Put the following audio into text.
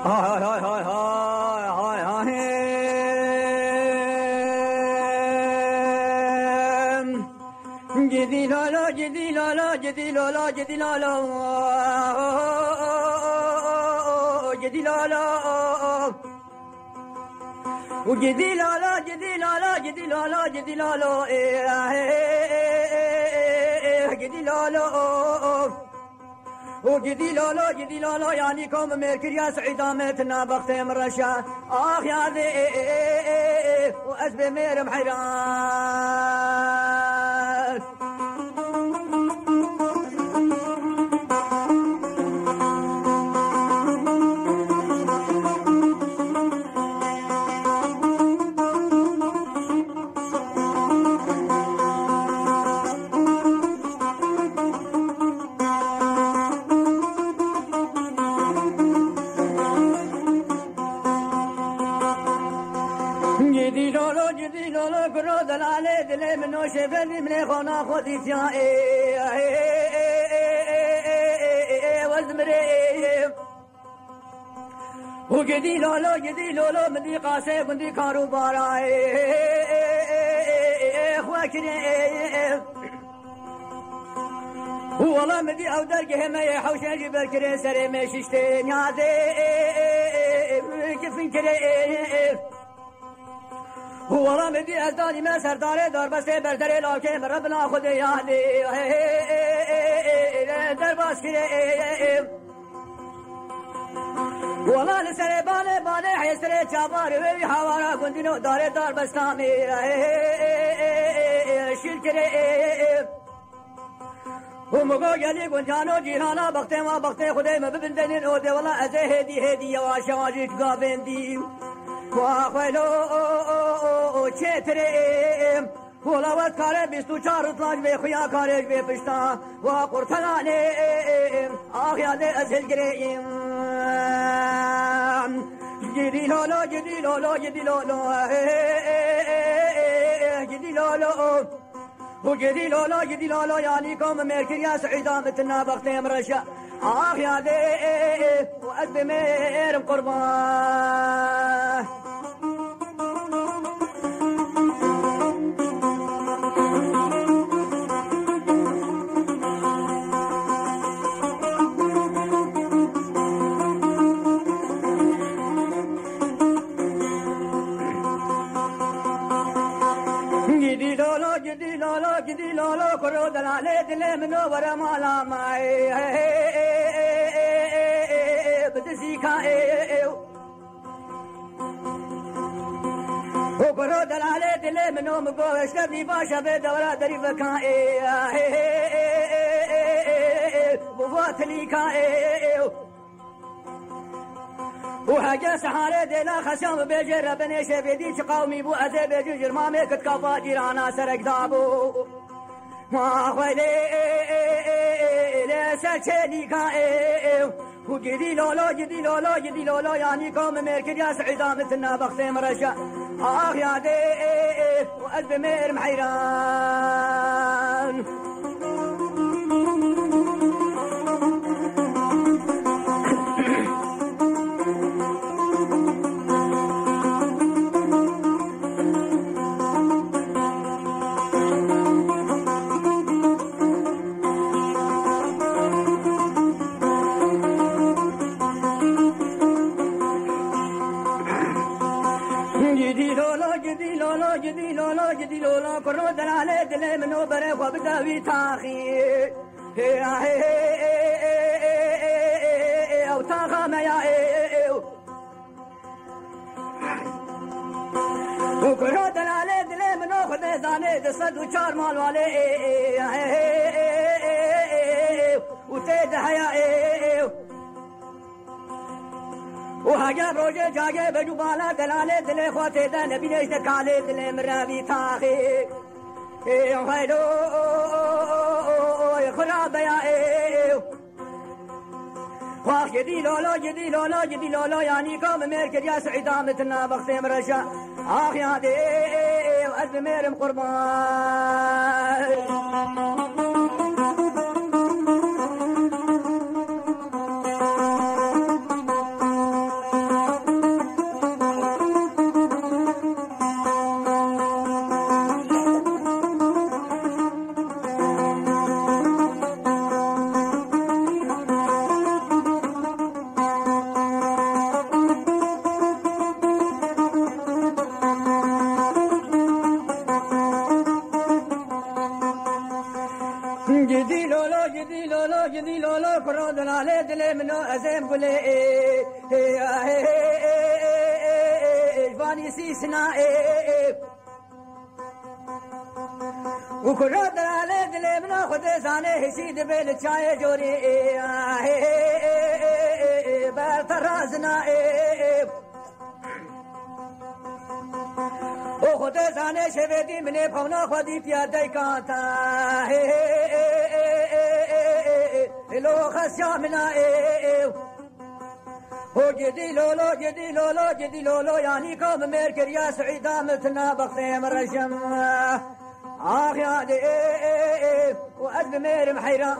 هاي هاي هاي هاي هاي جدي لالا جدي لالا جدي لالا جدي لالا جدي لالا وجدي لالا جدي لالا جدي لالا جدي لالا جدي لالا وجدي لالا جدي لالا يعني كوم ميركر يا سعيد متنا بختم رشا اخ يا ذي واسب مير محيران جدي لولو كرو دلالي دلي منو شفني من خونا خودي تيا وزمري وجدي لولو مدي قاسي بندي كارو بارا خواكري والله مدي او درجه ما يحوش جبل كري سري مششتين يا ذي كيف كري والله مدي أزداني ما سرداري دار بس بردري لكن ربنا خذ يعني در باس كري والله لسري بالي حيسري جاباري وي حوارا كنتينو داري دار بس تامي شيل كري ومقو يلي كنتانو جيهانا بختي ما بختي خذي ما ببندنين اودي والله ازي هدي يا شواجيك قابين دي واخويلو چتریم ولوت کاره 24 اطلاق به خویا کارش به پشتا و قرطانیم آخ یاد ازل گریم جدی لولو جدی لولو جدی لولو جدی لولو وجدي لولو جدي لولو يعني كوم ميركر يا سعيدة متنا بختم رشا آخ يا ذي وأسب مير قربان جدي لولو كرو دلالي دلي منو ورا مالا ماي بدسي كاي وكرو دلالي دلي منو مقوش نبي باشا بدورا دري بكاي بواتلي كاي وحاجة سحارة دينا خشام بيجر بني شبيدي قومي بو أزي بيجر جرمامي كت كفا جيرانا سرق دابو ما خويلي لسا چلي كائو وجدي لولو يعني كوم ميركد يا سعيدة متنا بختي مرشا آخ يا دي وألف مير محيران جدي لولو كرو دلالي دلي منو بري وبداوي تاخي او تاخا ميا وكرو دلالي دلي منو خذي زاني دصد وشار مال والي وتيد حيا وهاجا روجه جاگه بجو بالا دلاله دل خوته ده نبی نشته کاله دل مرابی تاخی خیدو خراب یا خواخ جدی لولو یعنی کام مرکز یا سعیده متنا بختي مرشا آخ یا دی از میرم قربان دلي منو أزيم قولي فاني سيسنا وكل رد على دلي منو خد زاني هسيد بيل تشاي جوري بالترازنا خود زانه شویدی منی پونا خودی پیاده کانتا لو خسیا منا هو جدی لولو جدی لولو جدی لولو یعنی قوم مرکر یا سعیدا متنا بختیم رشم آخ یا دی و أجب مير محيران